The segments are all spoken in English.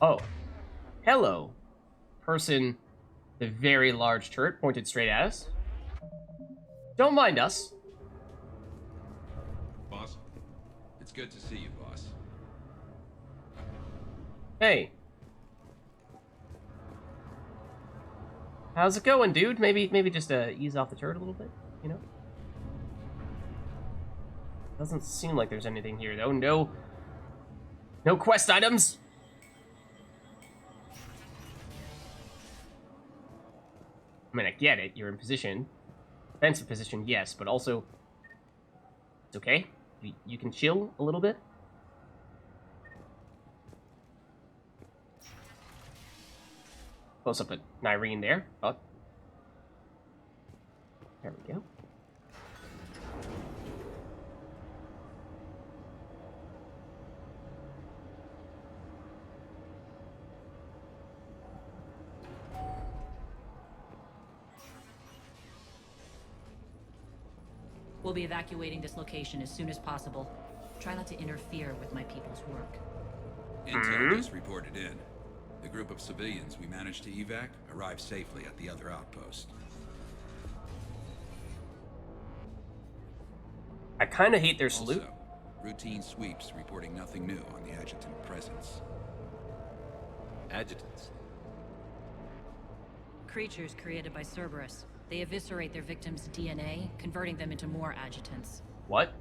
Oh, hello, person. The very large turret pointed straight at us. Don't mind us. Boss, it's good to see you, boss. Hey. How's it going, dude? Maybe just ease off the turret a little bit, you know? Doesn't seem like there's anything here, though. No quest items. I mean, I get it. You're in position. Defensive position, yes, but also... It's okay. You can chill a little bit. Close up at Nyreen there. Oh. There we go. We'll be evacuating this location as soon as possible. Try not to interfere with my people's work. Intel just reported in. The group of civilians we managed to evac arrived safely at the other outpost. I kind of hate their salute. Also, routine sweeps reporting nothing new on the adjutant presence. Adjutants? Creatures created by Cerberus. They eviscerate their victims' DNA, converting them into more adjutants. What?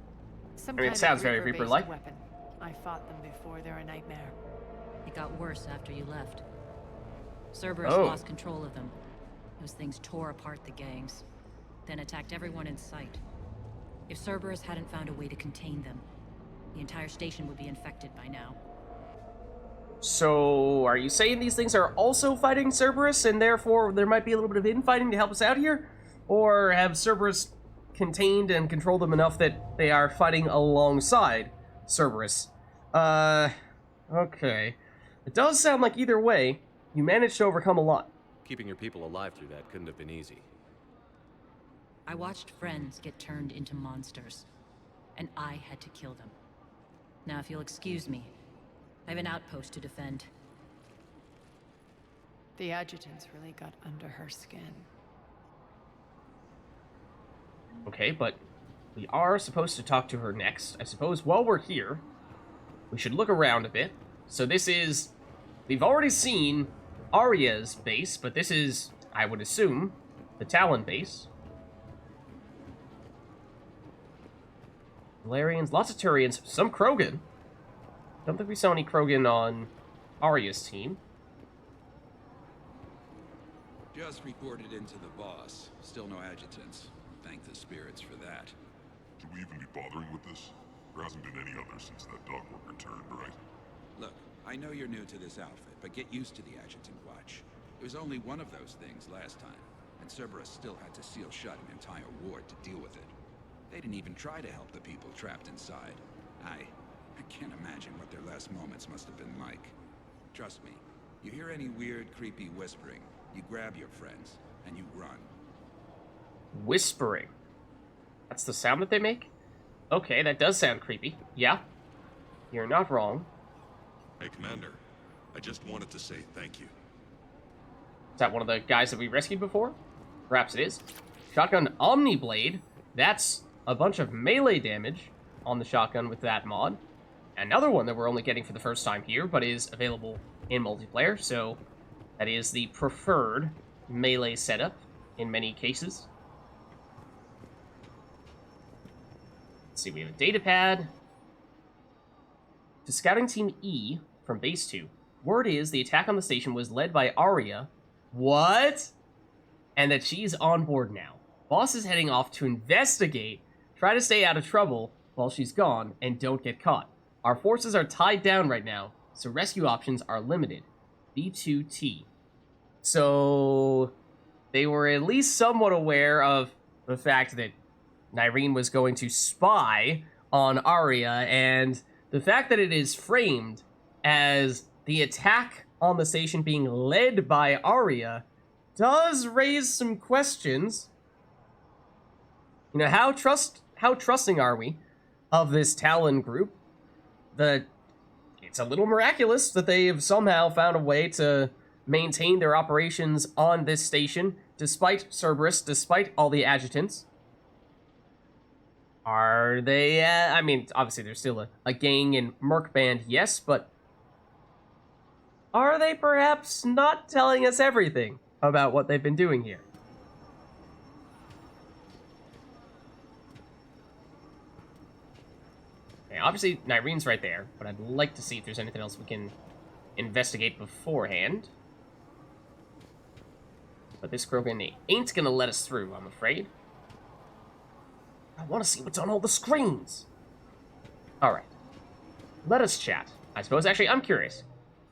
Some I mean, it kind sounds of very Reaper-based Reaper-like. weapon. I fought them before. They're a nightmare. It got worse after you left. Cerberus Oh. lost control of them. Those things tore apart the gangs, then attacked everyone in sight. If Cerberus hadn't found a way to contain them, the entire station would be infected by now. So, are you saying these things are also fighting Cerberus, and therefore there might be a little bit of infighting to help us out here? Or have Cerberus contained and controlled them enough that they are fighting alongside Cerberus? Okay. It does sound like either way, you managed to overcome a lot. Keeping your people alive through that couldn't have been easy. I watched friends get turned into monsters, and I had to kill them. Now, if you'll excuse me, I have an outpost to defend. The adjutants really got under her skin. Okay, but we are supposed to talk to her next. I suppose while we're here, we should look around a bit. So this is... We've already seen Arya's base, but this is, I would assume, the Talon base. Valerians, lots of Turians, some Krogan. Don't think we saw any Krogan on Arya's team. Just reported into the boss. Still no adjutants. Thank the spirits for that. Should we even be bothering with this? There hasn't been any others since that dog worker turned, right? Look, I know you're new to this outfit, but get used to the adjutant watch. It was only one of those things last time, and Cerberus still had to seal shut an entire ward to deal with it. They didn't even try to help the people trapped inside. I can't imagine what their last moments must have been like. Trust me, you hear any weird, creepy whispering, you grab your friends, and you run. Whispering. That's the sound that they make? Okay, that does sound creepy. Yeah. You're not wrong. Hey, Commander. I just wanted to say thank you. Is that one of the guys that we rescued before? Perhaps it is. Shotgun Omniblade. That's a bunch of melee damage on the shotgun with that mod. Another one that we're only getting for the first time here, but is available in multiplayer, so that is the preferred melee setup in many cases. Let's see, we have a data pad. To Scouting Team E from Base 2. Word is the attack on the station was led by Arya. What? And that she's on board now. Boss is heading off to investigate, try to stay out of trouble while she's gone, and don't get caught. Our forces are tied down right now, so rescue options are limited. B2T. So they were at least somewhat aware of the fact that Nyreen was going to spy on Arya, and the fact that it is framed as the attack on the station being led by Arya does raise some questions. You know, how trusting are we of this Talon group? It it's a little miraculous that they have somehow found a way to maintain their operations on this station, despite Cerberus, despite all the adjutants. Are they, I mean, obviously there's still a gang and merc band, yes, but are they perhaps not telling us everything about what they've been doing here? Okay, obviously Nyrene's right there, but I'd like to see if there's anything else we can investigate beforehand. But this Krogan ain't gonna let us through, I'm afraid. I want to see what's on all the screens. Alright. Let us chat. I suppose, actually, I'm curious.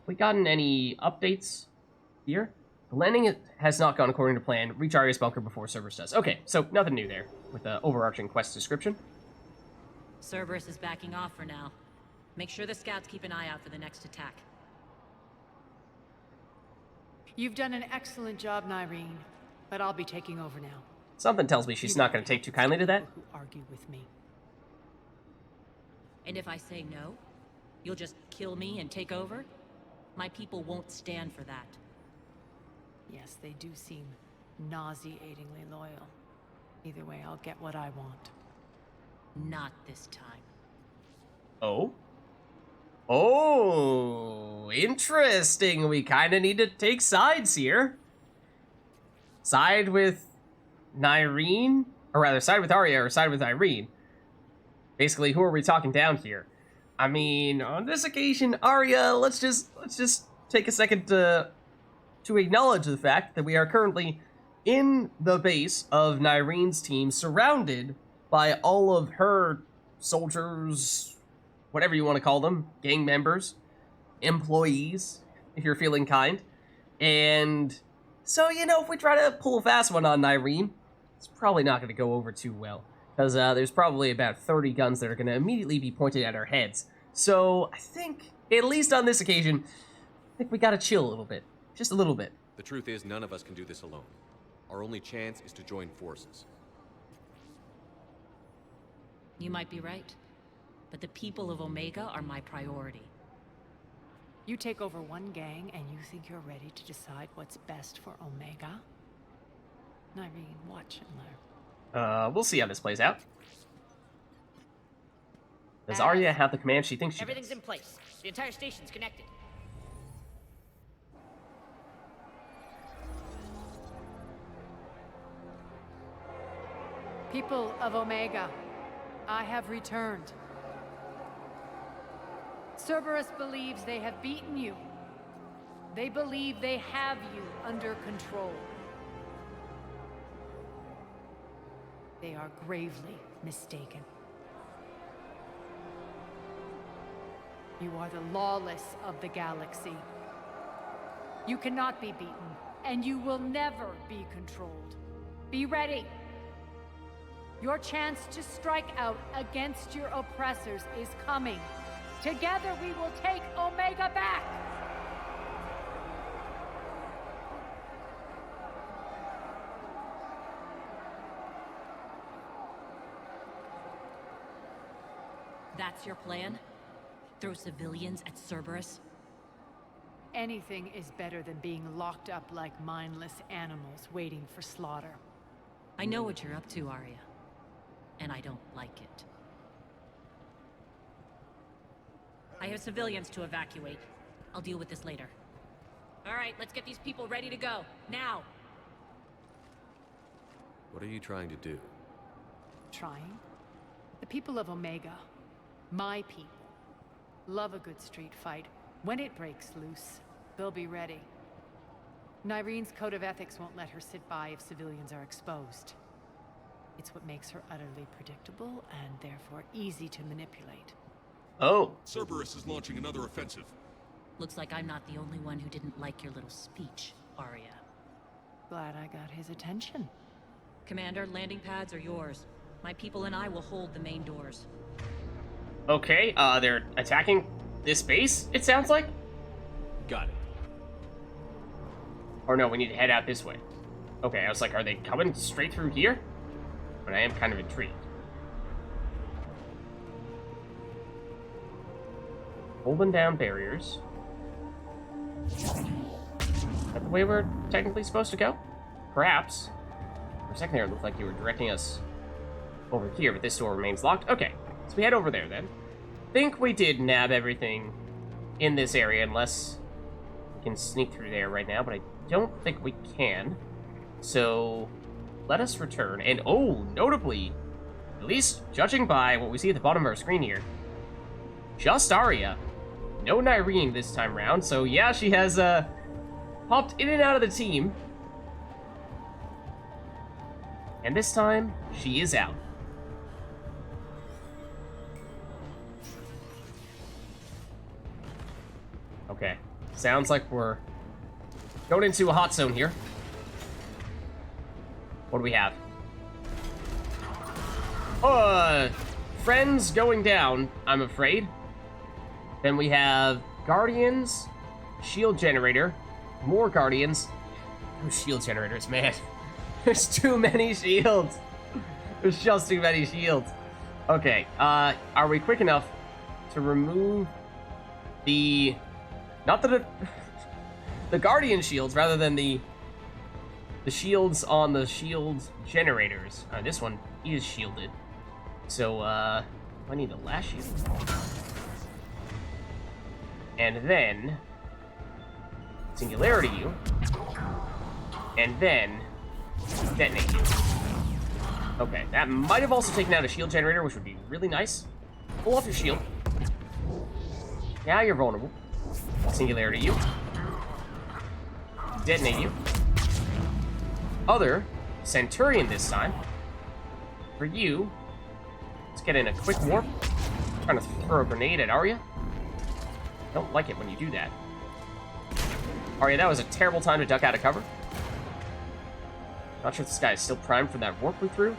We gotten any updates here? The landing has not gone according to plan. Reach Aria's bunker before Cerberus does. Okay, so nothing new there with the overarching quest description. Cerberus is backing off for now. Make sure the scouts keep an eye out for the next attack. You've done an excellent job, Nyrene, but I'll be taking over now. Something tells me she's not going to take too kindly to that. Who argue with me? And if I say no, you'll just kill me and take over? My people won't stand for that. Yes, they do seem nauseatingly loyal. Either way, I'll get what I want. Not this time. Oh? Oh, interesting. We kind of need to take sides here. Side with Nyrene? Or rather, side with Aria or side with Nyrene? Basically, who are we talking down here? I mean, on this occasion, Aria, let's just take a second to acknowledge the fact that we are currently in the base of Nyrene's team, surrounded by all of her soldiers, whatever you want to call them, gang members, employees, if you're feeling kind. And so, you know, if we try to pull a fast one on Nyrene, it's probably not going to go over too well, because there's probably about 30 guns that are going to immediately be pointed at our heads. So I think, at least on this occasion, I think we got to chill a little bit. Just a little bit. The truth is, none of us can do this alone. Our only chance is to join forces. You might be right, but the people of Omega are my priority. You take over one gang and you think you're ready to decide what's best for Omega? Nyrene, watch and learn. We'll see how this plays out. Does Arya have the command she thinks she Everything's does? in place. The entire station's connected. People of Omega, I have returned. Cerberus believes they have beaten you. They believe they have you under control. They are gravely mistaken. You are the lawless of the galaxy. You cannot be beaten, and you will never be controlled. Be ready. Your chance to strike out against your oppressors is coming. Together we will take Omega back! That's your plan? Throw civilians at Cerberus? Anything is better than being locked up like mindless animals waiting for slaughter. I know what you're up to, Arya. And I don't like it. I have civilians to evacuate. I'll deal with this later. All right, let's get these people ready to go. Now! What are you trying to do? Trying? The people of Omega, my people, love a good street fight. When it breaks loose, they'll be ready. Nyrene's code of ethics won't let her sit by if civilians are exposed. It's what makes her utterly predictable and therefore easy to manipulate. Oh. Cerberus is launching another offensive. Looks like I'm not the only one who didn't like your little speech, Arya. Glad I got his attention. Commander, landing pads are yours. My people and I will hold the main doors. Okay, they're attacking this base, it sounds like? Got it. Or no, we need to head out this way. Okay, I was like, are they coming straight through here? But I am kind of intrigued. Holding down barriers. Is that the way we're technically supposed to go? Perhaps. For a second there, it looked like you were directing us over here, but this door remains locked. Okay, so we head over there then. Think we did nab everything in this area, unless we can sneak through there right now, but I don't think we can. So let us return. And oh, notably, at least judging by what we see at the bottom of our screen here, just Arya. No Nyreen this time round, so yeah, she has popped in and out of the team. And this time, she is out. Okay, sounds like we're going into a hot zone here. What do we have? Friends going down, I'm afraid. Then we have Guardians, Shield Generator, more Guardians. Oh, Shield Generators, man. There's too many shields. There's just too many shields. Okay, are we quick enough to remove the... Not the Guardian shields, rather than the shields on the shield generators. This one is shielded. So, I need the last shield. And then Singularity you. And then detonate you. Okay, that might have also taken out a shield generator, which would be really nice. Pull off your shield. Now you're vulnerable. Singularity you. Detonate you. Other Centurion this time. For you, let's get in a quick warp. Trying to throw a grenade at Arya. Don't like it when you do that. Arya, that was a terrible time to duck out of cover. Not sure if this guy is still primed for that warp we threw.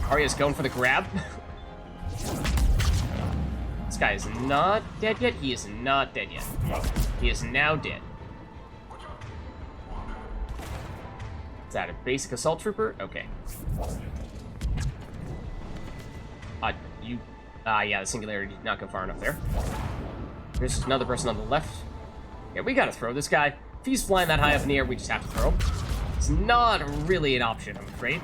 Arya's going for the grab. This guy is not dead yet. He is not dead yet. He is now dead. Is that a basic assault trooper? Okay. Yeah, the Singularity did not go far enough there. There's another person on the left. Yeah, we gotta throw this guy. If he's flying that high up in the air, we just have to throw him. It's not really an option, I'm afraid.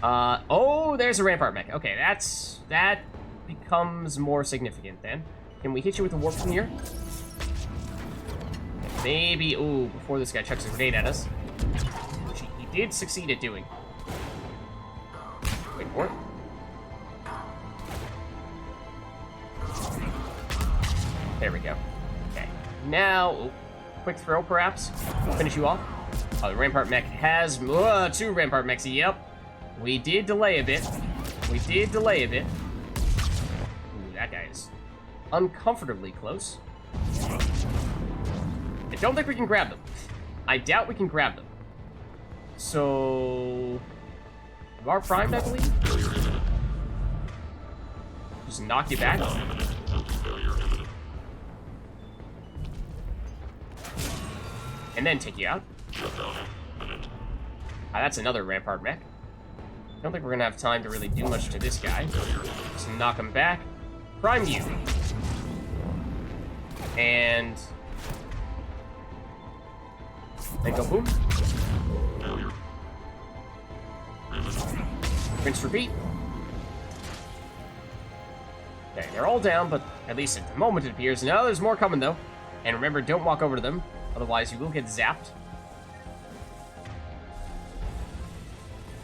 Oh, there's a Rampart mech. Okay, that becomes more significant then. Can we hit you with a warp from here? Maybe, ooh, before this guy chucks a grenade at us. Which he did succeed at doing. Wait for it. There we go. Okay. Now, ooh, quick throw perhaps. Finish you off. Oh, the Rampart mech has two Rampart mechs. Yep. We did delay a bit. We did delay a bit. Ooh, that guy is uncomfortably close. I don't think we can grab them. I doubt we can grab them. So... You are primed, I believe? Just knock you back. And then take you out. That's another Rampart mech. I don't think we're gonna have time to really do much to this guy. Just knock him back. Prime you. And... then go boom. Rinse repeat. Okay, they're all down, but at least at the moment it appears. Now there's more coming though. And remember, don't walk over to them. Otherwise, you will get zapped.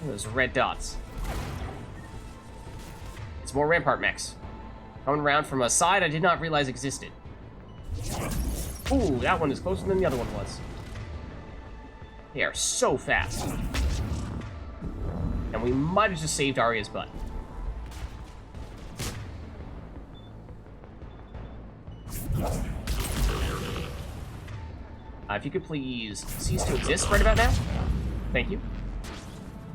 Those red dots. It's more Rampart mechs. Coming around from a side I did not realize existed. Ooh, that one is closer than the other one was. They are so fast. And we might have just saved Arya's butt. If you could please cease to exist right about now. Thank you.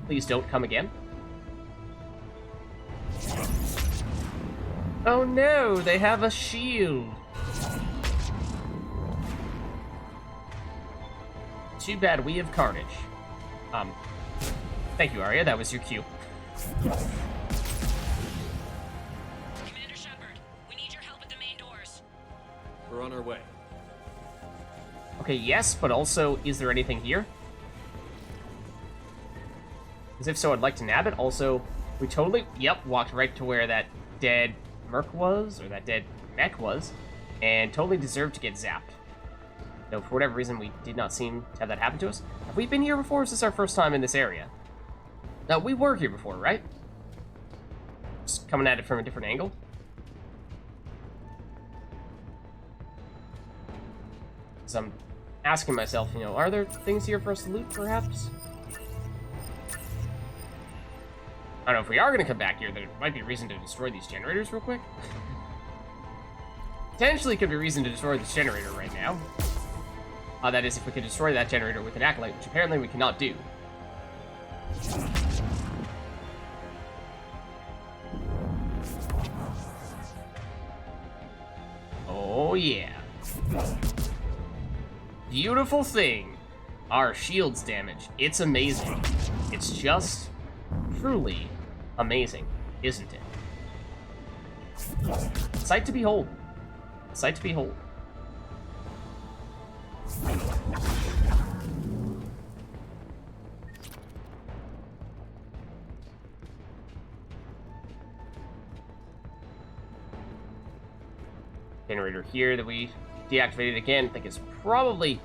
Please don't come again. Oh no, they have a shield. Too bad we have Carnage. Thank you, Arya. That was your cue. Commander Shepard, we need your help at the main our way. Okay, yes, but also, is there anything here? Because if so, I'd like to nab it. Also, we totally, yep, walked right to where that dead merc was, or that dead mech was, and totally deserved to get zapped. Though, for whatever reason, we did not seem to have that happen to us. Have we been here before, or is this our first time in this area? No, we were here before, right? Just coming at it from a different angle. So I'm asking myself, you know, are there things here for us to loot, perhaps? I don't know, if we are going to come back here, there might be a reason to destroy these generators real quick. Potentially could be reason to destroy this generator right now. That is, if we could destroy that generator with an acolyte, which apparently we cannot do. Oh, yeah. Beautiful thing. Our shields damage. It's amazing. It's just truly amazing, isn't it? Sight to behold. Sight to behold. Generator here that we deactivated again. I think it's probably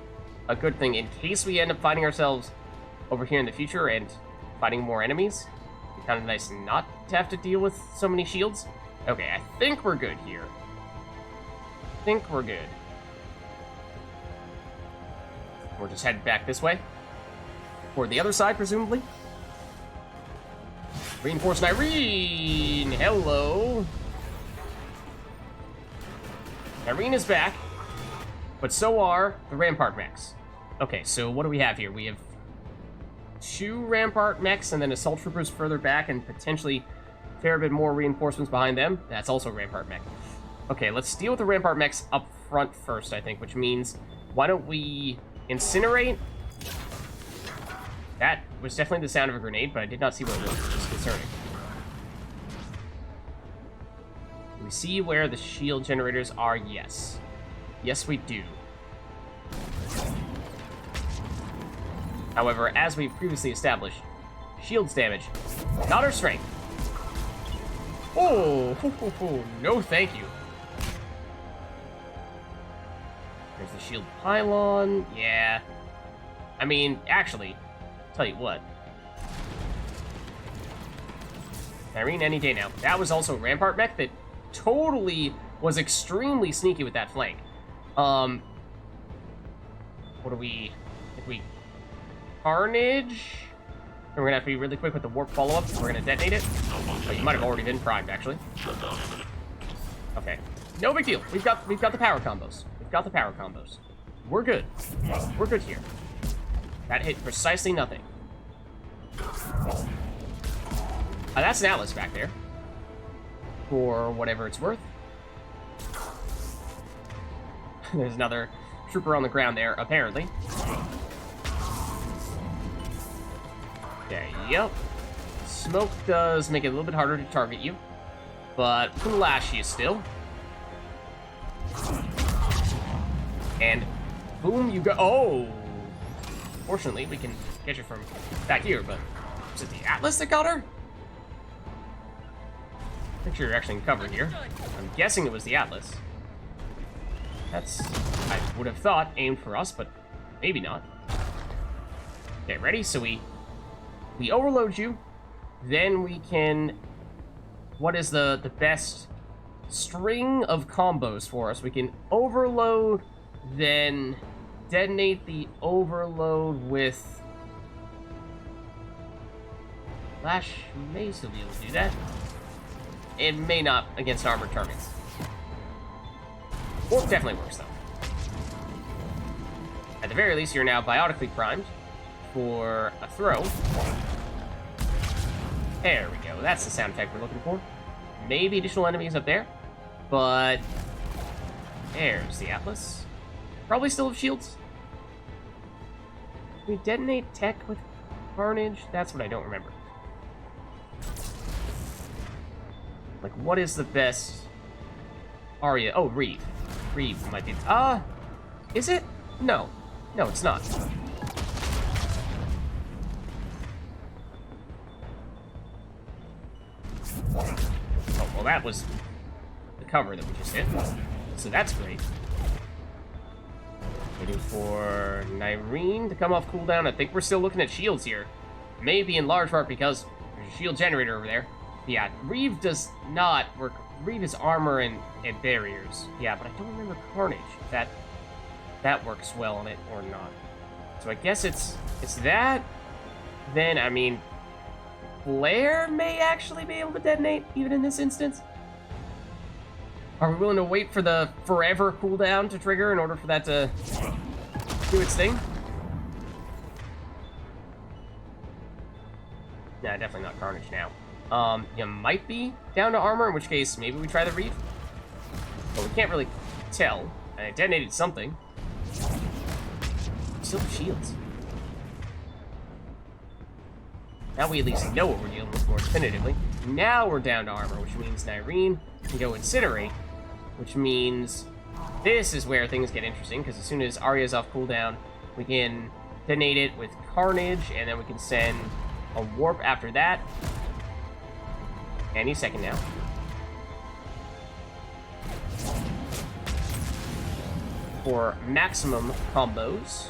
a good thing in case we end up finding ourselves over here in the future and fighting more enemies. It's kind of nice not to have to deal with so many shields. Okay, I think we're good here. I think we're good. We're just headed back this way. Or the other side, presumably. Reinforced Irene! Hello! Irene is back, but so are the Rampart mechs. Okay, so what do we have here? We have 2 Rampart mechs and then Assault Troopers further back and potentially a fair bit more reinforcements behind them. That's also Rampart mech. Okay, let's deal with the Rampart mechs up front first, I think, which means why don't we incinerate? That was definitely the sound of a grenade, but I did not see what it was. It was concerning. Do we see where the shield generators are? Yes. Yes, we do. However, as we've previously established, shields damage, not our strength. Oh, no thank you. There's the shield pylon. Yeah. I mean, actually, tell you what. Irene any day now. That was also Rampart mech that totally was extremely sneaky with that flank. What do we... If we... Carnage? And we're gonna have to be really quick with the warp follow-up. We're gonna detonate it. Oh, you might have already been primed, actually. Okay. No big deal. We've got the power combos. We've got the power combos. We're good. We're good here. That hit precisely nothing. That's an Atlas back there. For whatever it's worth. There's another trooper on the ground there, apparently. Okay, yep. Smoke does make it a little bit harder to target you, but we can lash you still. And boom, you go. Oh! Fortunately, we can get you from back here, but is it the Atlas that got her? I think you're actually in cover here. I'm guessing it was the Atlas. That's, I would have thought, aimed for us, but maybe not. Okay, ready? So we overload you, then we can... What is the best string of combos for us? We can overload, then detonate the overload with... Lash may still be able to do that. It may not against armored targets. Warp definitely works, though. At the very least, you're now biotically primed for a throw. There we go. That's the sound effect we're looking for. Maybe additional enemies up there, but there's the Atlas. Probably still have shields. Can we detonate tech with Carnage? That's what I don't remember. Like, what is the best Aria? Oh, Reeve. Reeve might be... is it? No. No, it's not. Oh, well, that was the cover that we just hit. So that's great. Waiting for Nyreen to come off cooldown. I think we're still looking at shields here. Maybe in large part because there's a shield generator over there. Yeah, Reeve does not work. Reeve is armor and barriers. Yeah, but I don't remember Carnage. If that works well on it or not. So I guess it's that. Then, I mean, Flare may actually be able to detonate, even in this instance. Are we willing to wait for the forever cooldown to trigger in order for that to do its thing? Nah, definitely not Carnage now. You might be down to armor, in which case maybe we try the Reeve. But we can't really tell. And it detonated something. Still have shields. Now we at least know what we're dealing with more definitively. Now we're down to armor, which means Nyreen can go Incinerate, which means this is where things get interesting, because as soon as Arya's off cooldown, we can detonate it with Carnage, and then we can send a Warp after that. Any second now. For maximum combos.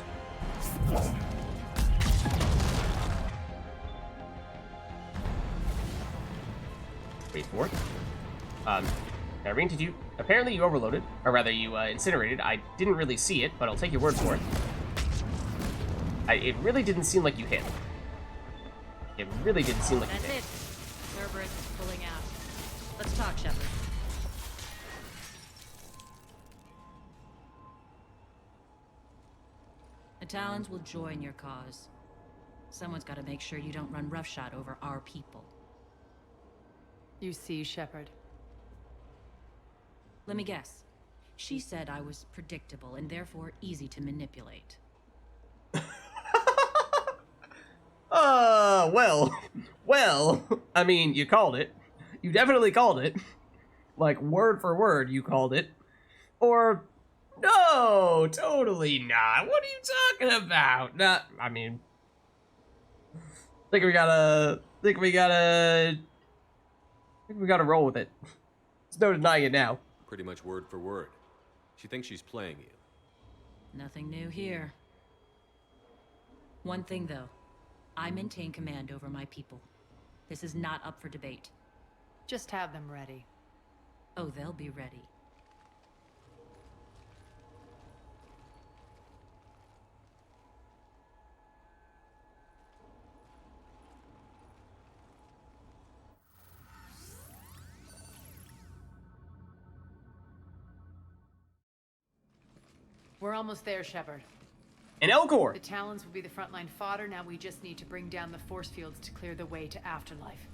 Wait for it. Nyreen, did you... Apparently you overloaded, or rather you incinerated. I didn't really see it, but I'll take your word for it. It really didn't seem like you hit. It really didn't seem like you hit. That's it. Cerberus is pulling out. Let's talk, Shepard. The Talons will join your cause. Someone's got to make sure you don't run roughshod over our people. You see, Shepard. Let me guess. She said I was predictable and therefore easy to manipulate. Well, I mean, you called it. You definitely called it. Like, word for word, you called it. Or, no, totally not. What are you talking about? Not, I mean, think we gotta roll with it. There's no denying it now. Pretty much word for word. She thinks she's playing you. Nothing new here. One thing, though. I maintain command over my people. This is not up for debate. Just have them ready. Oh, they'll be ready. We're almost there, Shepard. And Elgor! The Talons will be the frontline fodder. Now we just need to bring down the force fields to clear the way to Afterlife.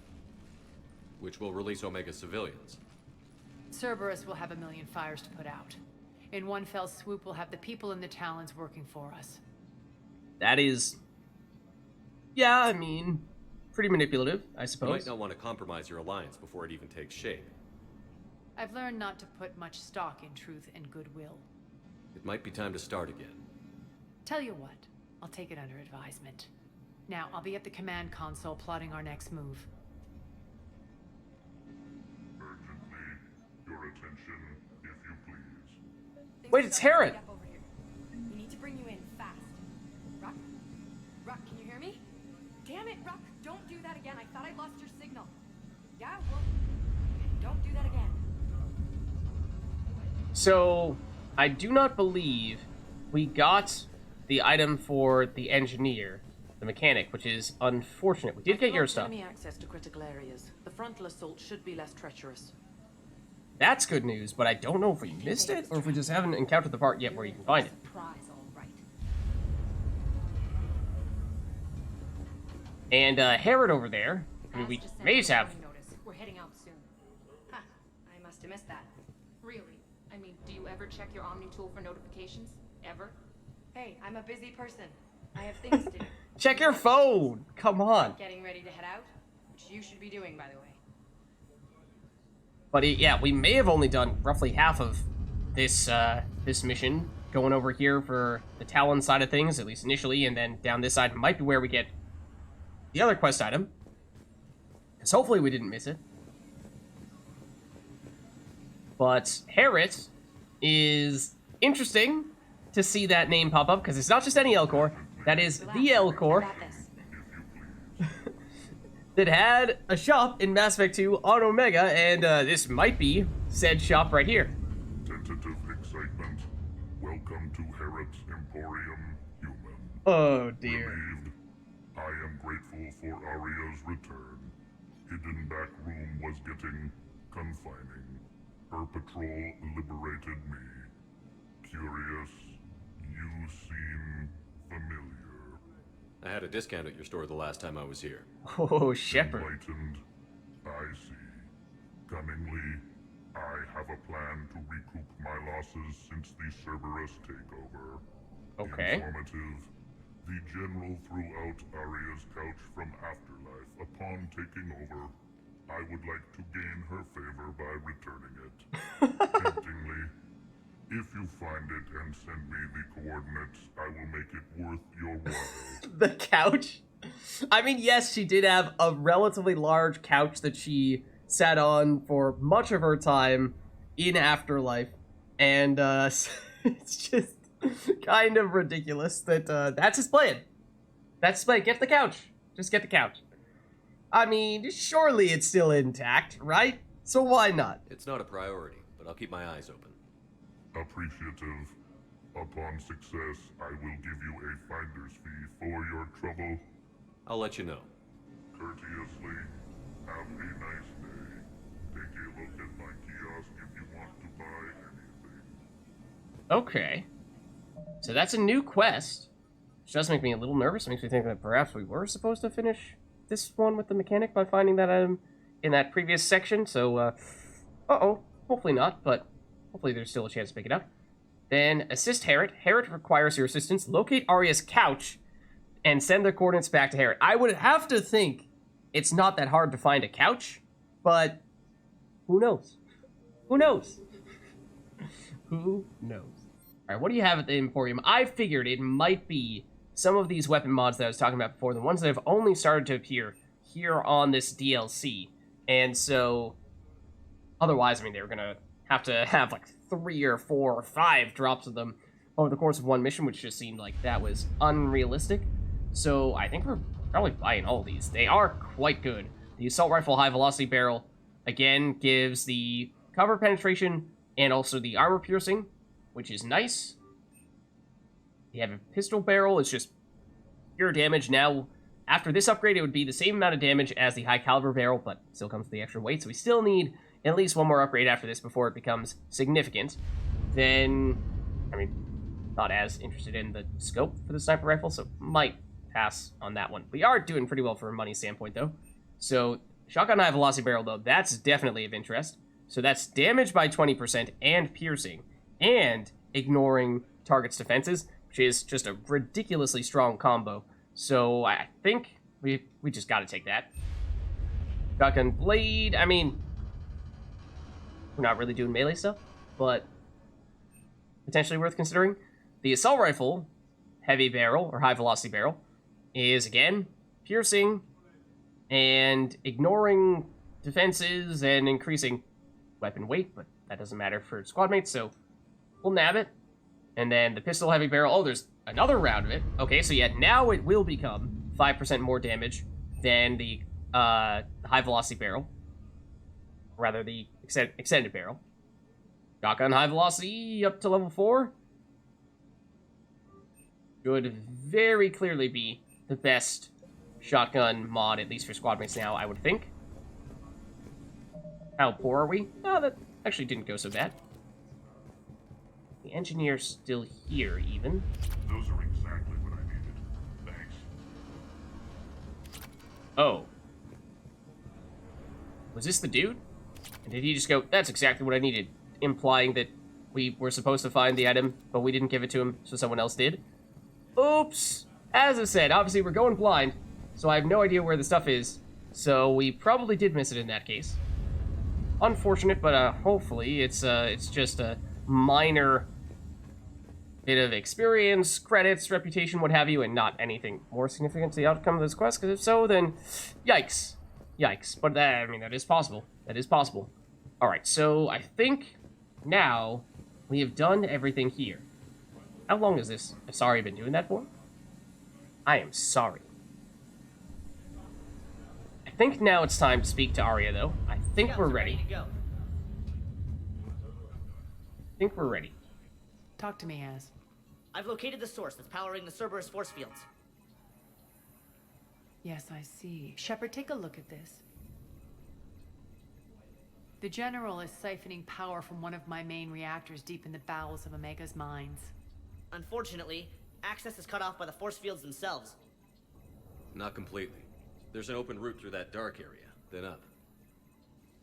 Which will release Omega civilians. Cerberus will have 1,000,000 fires to put out. In one fell swoop, we'll have the people in the Talons working for us. That is... Yeah, I mean, pretty manipulative, I You suppose. might not want to compromise your alliance before it even takes shape. I've learned not to put much stock in truth and goodwill. It might be time to start again. Tell you what, I'll take it under advisement. Now, I'll be at the command console plotting our next move. Urgently, your attention, if you please. Wait, it's Herod! We need to bring you in fast. Ruck? Ruck, can you hear me? Damn it, Ruck! Don't do that again. I thought I lost your signal. Yeah, well, don't do that again. So, I do not believe we got the item for the engineer, the mechanic, which is unfortunate. We did get your stuff. Enemy access to critical areas. The frontal assault should be less treacherous. That's good news, but I don't know if we missed it or if we just haven't encountered the part yet where you can find it. Surprise, all right. And Herod over there, I mean, we may just have... Notice. We're heading out soon. Ha! I must have missed that. Really? I mean, do you ever check your Omni tool for notifications? Ever? Hey, I'm a busy person. I have things to do. Check your phone! Come on. Getting ready to head out, which you should be doing, by the way. But yeah, we may have only done roughly half of this this mission, going over here for the Talon side of things, at least initially, and then down this side might be where we get the other quest item. Because hopefully we didn't miss it. But Harriet is interesting to see that name pop up, because it's not just any Elcor. That is the Elcor that had a shop in Mass Effect 2 on Omega, and this might be said shop right here. Tentative excitement. Welcome to Harriet's Emporium, human. Oh dear. Relieved. I am grateful for Aria's return. Hidden back room was getting confining. Her patrol liberated me. Curious, you seem familiar. I had a discount at your store the last time I was here. Oh, Shepard. Enlightened, I see. Cunningly, I have a plan to recoup my losses since the Cerberus takeover. Okay. Informative. The General threw out Aria's couch from Afterlife. Upon taking over, I would like to gain her favor by returning it. Temptingly, if you find it and send me the coordinates, I will make it worth your while. The couch? I mean, yes, she did have a relatively large couch that she sat on for much of her time in Afterlife, and it's just kind of ridiculous that that's his plan. That's his plan. Get the couch. Just get the couch. I mean, surely it's still intact, right? So why not? It's not a priority, but I'll keep my eyes open. Appreciative. Upon success, I will give you a finder's fee for your trouble. I'll let you know. Courteously, have a nice day. Take a look at my kiosk if you want to buy anything. Okay. So that's a new quest, which does make me a little nervous. It makes me think that perhaps we were supposed to finish this one with the mechanic by finding that item in that previous section. So, uh-oh. Hopefully not, but hopefully there's still a chance to pick it up. Then assist Harriet. Harriet requires your assistance. Locate Aria's couch and send the coordinates back to Harriet. I would have to think it's not that hard to find a couch, but who knows? Who knows? Who knows? All right, what do you have at the Emporium? I figured it might be some of these weapon mods that I was talking about before, the ones that have only started to appear here on this DLC. And so, otherwise, I mean, they were going to have like 3 or 4 or 5 drops of them over the course of one mission, which just seemed like that was unrealistic. So I think we're probably buying all of these. They are quite good. The assault rifle high velocity barrel, again, gives the cover penetration and also the armor piercing, which is nice. You have a pistol barrel, it's just pure damage. Now, after this upgrade, it would be the same amount of damage as the high caliber barrel, but still comes with the extra weight, so we still need at least one more upgrade after this before it becomes significant. Then, I mean, not as interested in the scope for the sniper rifle, so might pass on that one. We are doing pretty well from a money standpoint, though. So, shotgun high velocity barrel, though, that's definitely of interest. So that's damage by 20% and piercing, and ignoring target's defenses, which is just a ridiculously strong combo. So I think we just gotta take that. Shotgun blade, I mean, we're not really doing melee stuff, but potentially worth considering. The assault rifle, heavy barrel, or high velocity barrel, is again, piercing, and ignoring defenses and increasing weapon weight, but that doesn't matter for squad mates, so we'll nab it. And then the pistol heavy barrel, oh, there's another round of it. Okay, so yeah, now it will become 5% more damage than the high velocity barrel. Rather, the extended barrel. Shotgun high velocity up to level 4. Should very clearly be the best shotgun mod, at least for squad mates now, I would think. How poor are we? Oh, that actually didn't go so bad. The engineer's still here, even. Those are exactly what I needed. Thanks. Oh. Was this the dude? And did he just go, that's exactly what I needed, implying that we were supposed to find the item, but we didn't give it to him, so someone else did? Oops! As I said, obviously we're going blind, so I have no idea where the stuff is, so we probably did miss it in that case. Unfortunate, but hopefully it's just a minor bit of experience, credits, reputation, what have you, and not anything more significant to the outcome of this quest, because if so, then yikes. Yikes. But I mean, that is possible. That is possible. Alright, so I think now we have done everything here. How long has this Asari been doing that for? I am sorry. I think now it's time to speak to Arya, though. I think we're ready. to go. I think we're ready. Talk to me, Az. I've located the source that's powering the Cerberus force fields. Yes, I see. Shepard, take a look at this. The General is siphoning power from one of my main reactors deep in the bowels of Omega's mines. Unfortunately, access is cut off by the force fields themselves. Not completely. There's an open route through that dark area, then up.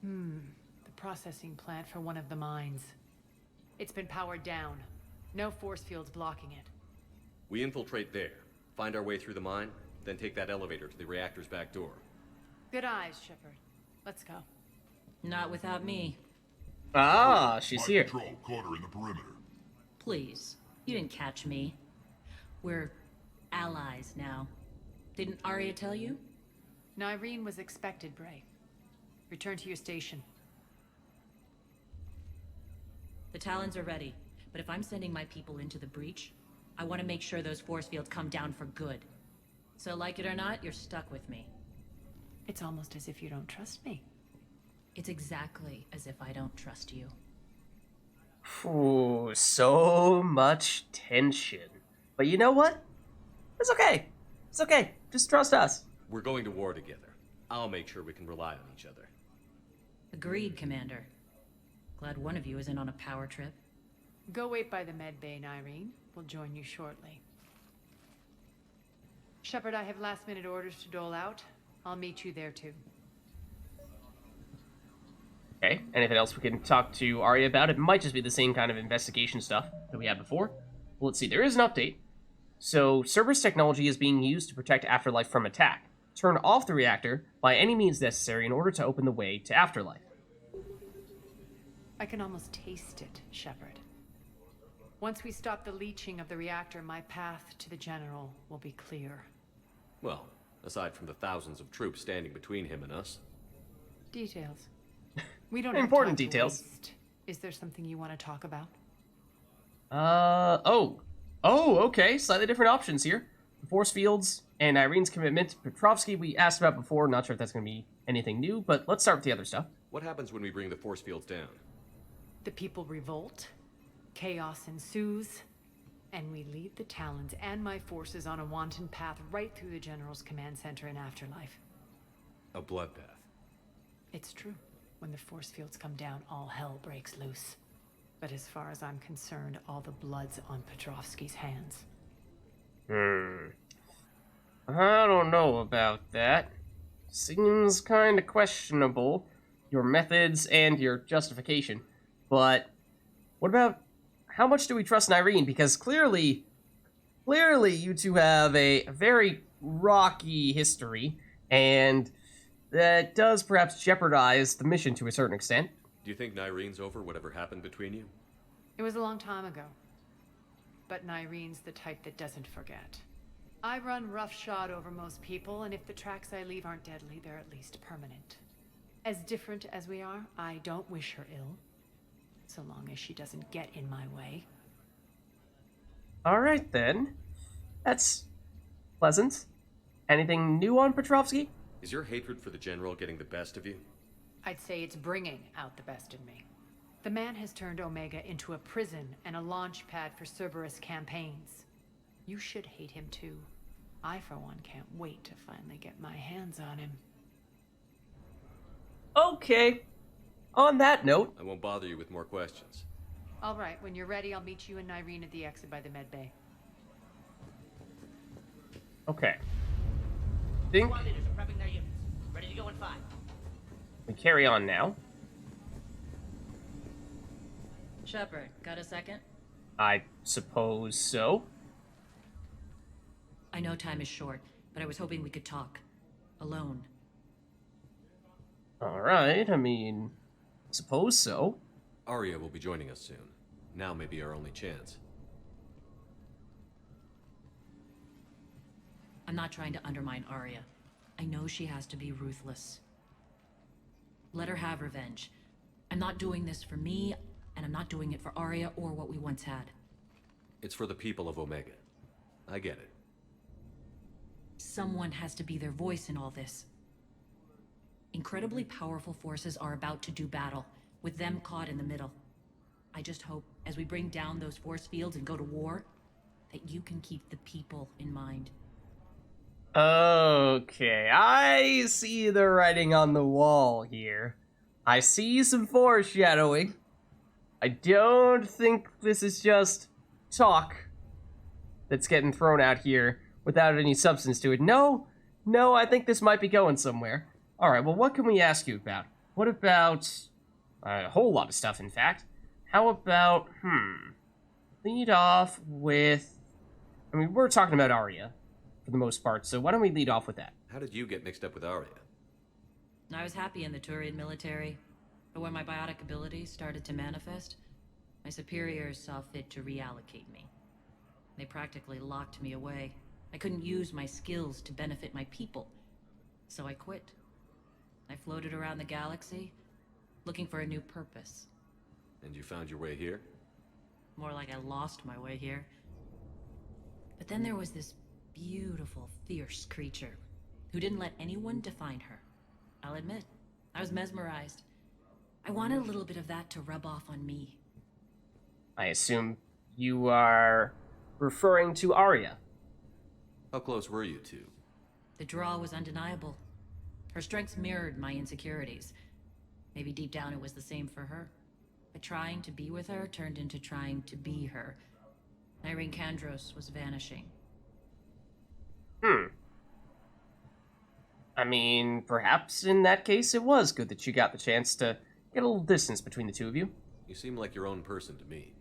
The processing plant for one of the mines. It's been powered down. No force fields blocking it. We infiltrate there, find our way through the mine, then take that elevator to the reactor's back door. Good eyes, Shepard. Let's go. Not without me. Ah, she's My here. patrol caught her in the perimeter. Please. You didn't catch me. We're allies now. Didn't Arya tell you? Nyreen was expected, Bray. Return to your station. The Talons are ready. But if I'm sending my people into the breach, I want to make sure those force fields come down for good. So like it or not, you're stuck with me. It's almost as if you don't trust me. It's exactly as if I don't trust you. Ooh, so much tension. But you know what? It's okay. It's okay. Just trust us. We're going to war together. I'll make sure we can rely on each other. Agreed, Commander. Glad one of you isn't on a power trip. Go wait by the med bay, Nyreen. We'll join you shortly. Shepard, I have last-minute orders to dole out. I'll meet you there, too. Okay, anything else we can talk to Arya about? It might just be the same kind of investigation stuff that we had before. Well, let's see, there is an update. So, Cerberus technology is being used to protect Afterlife from attack. Turn off the reactor by any means necessary in order to open the way to Afterlife. I can almost taste it, Shepard. Once we stop the leaching of the reactor, my path to the General will be clear. Well, aside from the thousands of troops standing between him and us. Details. We don't have Important time to details. waste. Is there something you want to talk about? Okay, slightly different options here. The force fields and Irene's commitment to Petrovsky we asked about before. Not sure if that's going to be anything new, but let's start with the other stuff. What happens when we bring the force fields down? The people revolt, chaos ensues, and we lead the Talons and my forces on a wanton path right through the General's command center in Afterlife. A bloodbath. It's true. When the force fields come down, all hell breaks loose. But as far as I'm concerned, all the blood's on Petrovsky's hands. I don't know about that. Seems kinda questionable, your methods and your justification. But what about how much do we trust Nyreen? Because clearly you two have a very rocky history, and that does perhaps jeopardize the mission to a certain extent. Do you think Nyreen's over whatever happened between you? It was a long time ago. But Nyreen's the type that doesn't forget. I run roughshod over most people, and if the tracks I leave aren't deadly, they're at least permanent. As different as we are, I don't wish her ill. So long as she doesn't get in my way. Alright then. That's pleasant. Anything new on Petrovsky? Is your hatred for the General getting the best of you? I'd say it's bringing out the best in me. The man has turned Omega into a prison and a launch pad for Cerberus campaigns. You should hate him too. I, for one, can't wait to finally get my hands on him. Okay. On that note, I won't bother you with more questions. All right, when you're ready, I'll meet you and Nyreen at the exit by the med bay. okay. Think Squad leaders are prepping their units. Ready to go in 5. we carry on now. Shepard, got a second? I suppose so. I know time is short, but I was hoping we could talk. Alone. Alright, I mean, suppose so. Arya will be joining us soon. Now may be our only chance. I'm not trying to undermine Arya. I know she has to be ruthless. Let her have revenge. I'm not doing this for me, and I'm not doing it for Arya or what we once had. It's for the people of Omega. I get it. Someone has to be their voice in all this. Incredibly powerful forces are about to do battle, with them caught in the middle. I just hope, as we bring down those force fields and go to war, that you can keep the people in mind. Okay, I see the writing on the wall here. I see some foreshadowing. I don't think this is just talk that's getting thrown out here without any substance to it. No, I think this might be going somewhere. Alright, well, what can we ask you about? What about... a whole lot of stuff, in fact. How about, lead off with... I mean, we're talking about Arya, for the most part, so why don't we lead off with that? How did you get mixed up with Arya? I was happy in the Turian military, but when my biotic abilities started to manifest, my superiors saw fit to reallocate me. They practically locked me away. I couldn't use my skills to benefit my people, so I quit. I floated around the galaxy, looking for a new purpose. And you found your way here? More like I lost my way here. But then there was this beautiful, fierce creature who didn't let anyone define her. I'll admit, I was mesmerized. I wanted a little bit of that to rub off on me. I assume you are referring to Arya. How close were you two? The draw was undeniable. Her strengths mirrored my insecurities. Maybe deep down it was the same for her. But trying to be with her turned into trying to be her. Irene Kandros was vanishing. I mean, perhaps in that case it was good that you got the chance to get a little distance between the two of you. You seem like your own person to me.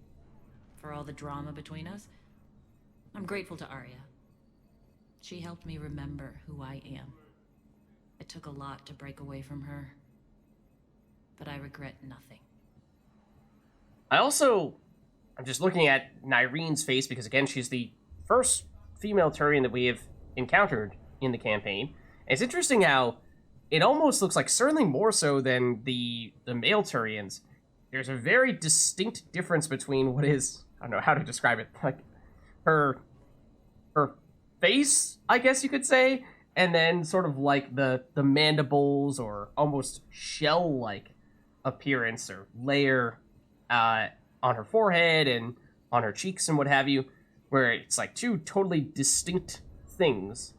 For all the drama between us, I'm grateful to Arya. She helped me remember who I am. It took a lot to break away from her, but I regret nothing. I'm just looking at Nyrene's face because, again, she's the first female Turian that we have encountered in the campaign. And it's interesting how it almost looks like, certainly more so than the male Turians, there's a very distinct difference between what is, I don't know how to describe it, like her face, I guess you could say, and then sort of like the mandibles or almost shell-like appearance or layer on her forehead and on her cheeks and what have you, where it's like two totally distinct things.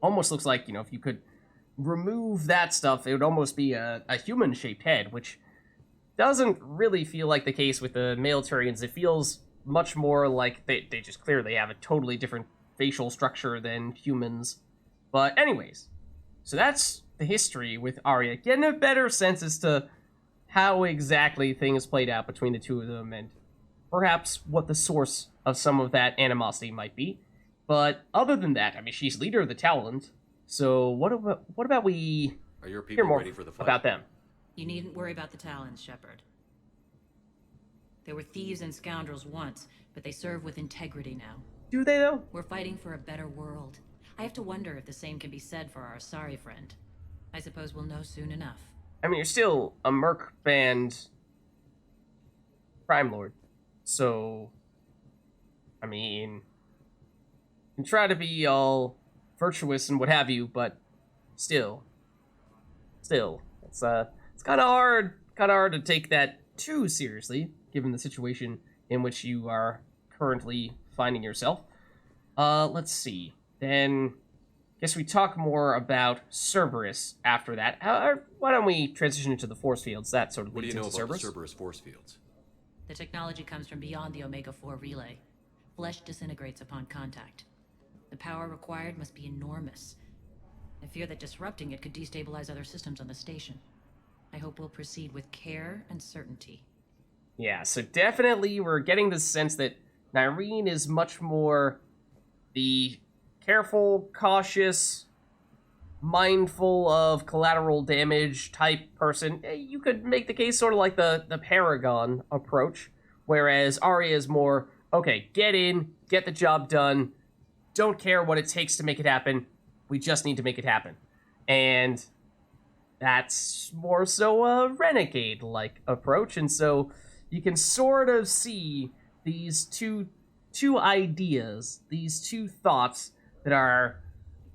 Almost looks like, if you could remove that stuff, it would almost be a human-shaped head, which doesn't really feel like the case with the male Turians. It feels much more like they just clearly have a totally different facial structure than humans. But anyways, so that's the history with Arya. Getting a better sense as to how exactly things played out between the two of them, and perhaps what the source of some of that animosity might be. But other than that, I mean, she's leader of the Talon, so what about we Are your hear people more ready for the fight? about them? You needn't worry about the Talons, Shepard. They were thieves and scoundrels once, but they serve with integrity now. Do they, though? We're fighting for a better world. I have to wonder if the same can be said for our Asari friend. I suppose we'll know soon enough. I mean, you're still a Merc Band Crime Lord, so, I mean, you can try to be all virtuous and what have you, but still, it's kind of hard to take that too seriously, given the situation in which you are currently finding yourself. Let's see. Then, guess we talk more about Cerberus after that. Why don't we transition into the force fields? That sort of What do leads you know into about the Cerberus. Cerberus force fields? The technology comes from beyond the Omega-4 relay. Flesh disintegrates upon contact. The power required must be enormous. I fear that disrupting it could destabilize other systems on the station. I hope we'll proceed with care and certainty. Yeah, so definitely we're getting the sense that Nyrene is much more the careful, cautious, mindful of collateral damage type person, you could make the case sort of like the Paragon approach, whereas Arya is more, okay, get in, get the job done, don't care what it takes to make it happen, we just need to make it happen. And that's more so a renegade-like approach, and so you can sort of see these two ideas, these two thoughts that are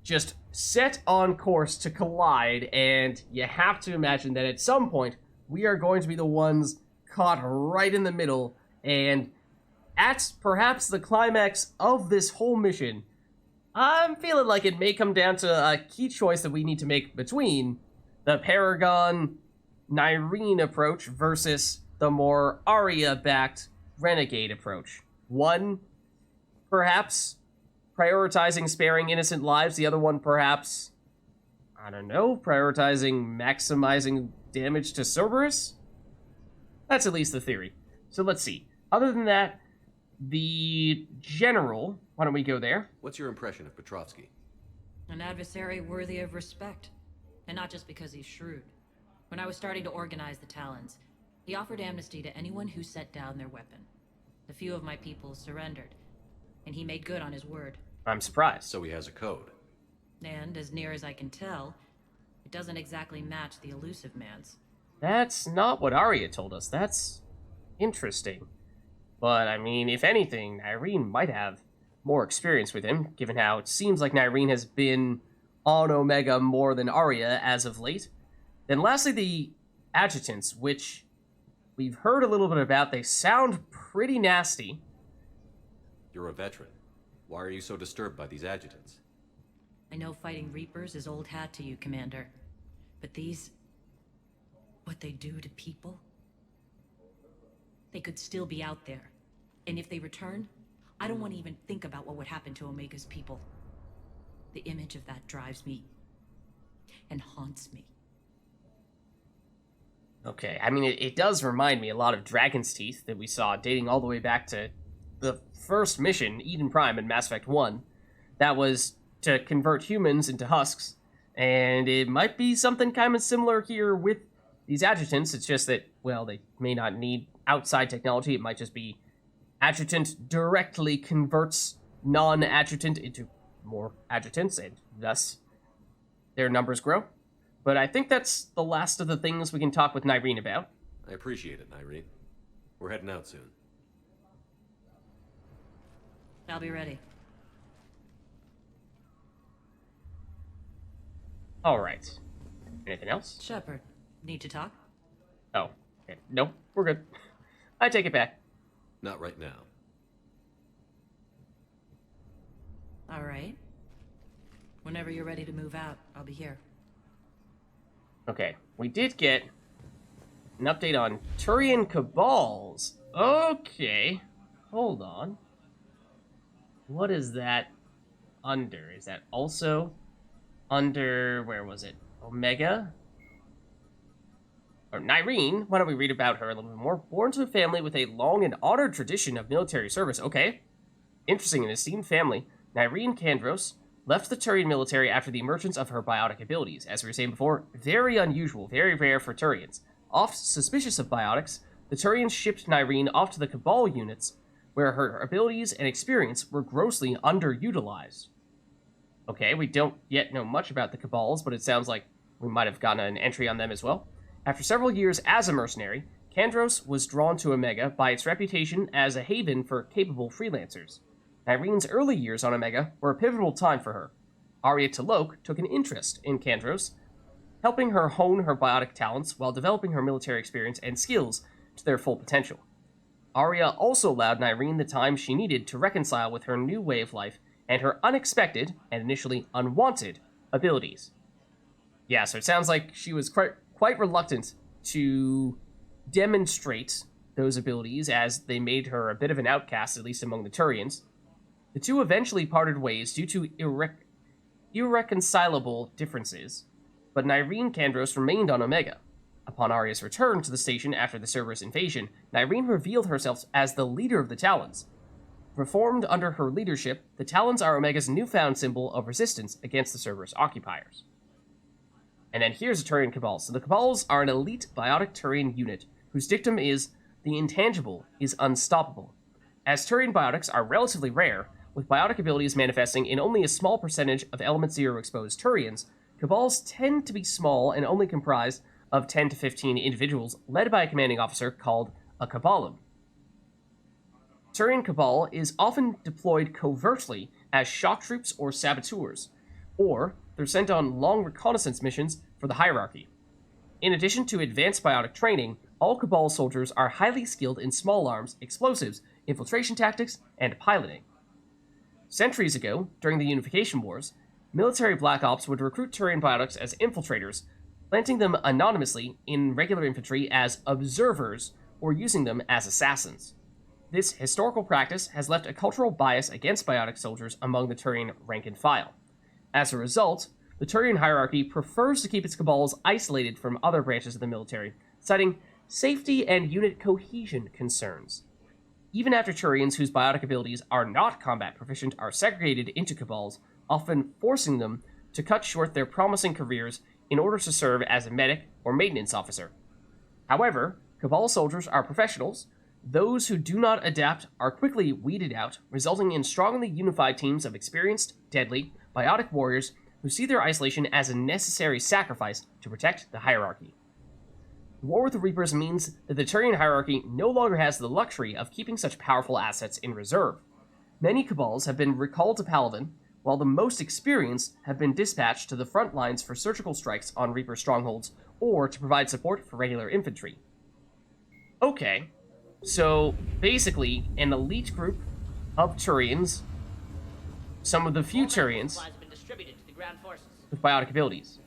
just set on course to collide, and you have to imagine that at some point we are going to be the ones caught right in the middle, and at perhaps the climax of this whole mission, I'm feeling like it may come down to a key choice that we need to make between the Paragon Nyreen approach versus the more Arya-backed Renegade approach. One, perhaps prioritizing sparing innocent lives, the other one perhaps, I don't know, prioritizing maximizing damage to Cerberus? That's at least the theory. So let's see. Other than that, the general, why don't we go there? What's your impression of Petrovsky? An adversary worthy of respect. And not just because he's shrewd. When I was starting to organize the Talons, he offered amnesty to anyone who set down their weapon. A few of my people surrendered, and he made good on his word. I'm surprised. So he has a code. And, as near as I can tell, it doesn't exactly match the elusive man's. That's not what Arya told us. That's interesting. But, I mean, if anything, Nyreen might have more experience with him, given how it seems like Nyreen has been on Omega more than Arya as of late. Then lastly, the adjutants, which we've heard a little bit about. They sound pretty nasty. You're a veteran. Why are you so disturbed by these adjutants? I know fighting Reapers is old hat to you, Commander. But these... what they do to people? They could still be out there. And if they return, I don't want to even think about what would happen to Omega's people. The image of that drives me and haunts me. Okay, I mean, it does remind me a lot of Dragon's Teeth that we saw dating all the way back to the first mission, Eden Prime in Mass Effect 1. That was to convert humans into husks, and it might be something kind of similar here with these adjutants. It's just that, well, they may not need outside technology. It might just be adjutant directly converts non-adjutant into more adjutants, and thus their numbers grow. But I think that's the last of the things we can talk with Nyreen about. I appreciate it, Nyreen. We're heading out soon. I'll be ready. Alright. Anything else? Shepard, need to talk? Oh, okay. Nope, we're good. I take it back. Not right now. All right. Whenever you're ready to move out, I'll be here. Okay, we did get an update on Turian Cabals. Okay, hold on. What is that under? Is that also under, where was it? Omega? Or Nyreen? Why don't we read about her a little bit more? Born to a family with a long and honored tradition of military service. Okay. Interesting, an esteemed family. Nyreen Kandros left the Turian military after the emergence of her biotic abilities. As we were saying before, very unusual, very rare for Turians. Oft suspicious of biotics, the Turians shipped Nyreen off to the Cabal units, where her abilities and experience were grossly underutilized. Okay, we don't yet know much about the Cabals, but it sounds like we might have gotten an entry on them as well. After several years as a mercenary, Kandros was drawn to Omega by its reputation as a haven for capable freelancers. Nyreen's early years on Omega were a pivotal time for her. Arya T'Loak took an interest in Kandros, helping her hone her biotic talents while developing her military experience and skills to their full potential. Arya also allowed Nyreen the time she needed to reconcile with her new way of life and her unexpected, and initially unwanted, abilities. Yeah, so it sounds like she was quite reluctant to demonstrate those abilities, as they made her a bit of an outcast, at least among the Turians. The two eventually parted ways due to irreconcilable differences, but Nyreen Kandros remained on Omega. Upon Arya's return to the station after the Cerberus invasion, Nyreen revealed herself as the leader of the Talons. Reformed under her leadership, the Talons are Omega's newfound symbol of resistance against the Cerberus occupiers. And then here's a Turian Cabal. So the Cabals are an elite biotic Turian unit whose dictum is, the intangible is unstoppable. As Turian biotics are relatively rare, with biotic abilities manifesting in only a small percentage of Element Zero exposed Turians, Cabals tend to be small and only comprised of 10 to 15 individuals led by a commanding officer called a Cabalum. Turian Cabal is often deployed covertly as shock troops or saboteurs, or they're sent on long reconnaissance missions for the hierarchy. In addition to advanced biotic training, all Cabal soldiers are highly skilled in small arms, explosives, infiltration tactics, and piloting. Centuries ago, during the Unification Wars, military Black Ops would recruit Turian biotics as infiltrators, planting them anonymously in regular infantry as observers or using them as assassins. This historical practice has left a cultural bias against biotic soldiers among the Turian rank and file. As a result, the Turian hierarchy prefers to keep its Cabals isolated from other branches of the military, citing safety and unit cohesion concerns. Even after Turians whose biotic abilities are not combat proficient are segregated into Cabals, often forcing them to cut short their promising careers in order to serve as a medic or maintenance officer. However, Cabal soldiers are professionals. Those who do not adapt are quickly weeded out, resulting in strongly unified teams of experienced, deadly, biotic warriors who see their isolation as a necessary sacrifice to protect the hierarchy. The war with the Reapers means that the Turian hierarchy no longer has the luxury of keeping such powerful assets in reserve. Many Cabals have been recalled to Paladin, while the most experienced have been dispatched to the front lines for surgical strikes on Reaper strongholds or to provide support for regular infantry. Okay, so basically an elite group of Turians, some of the few Turians with biotic abilities.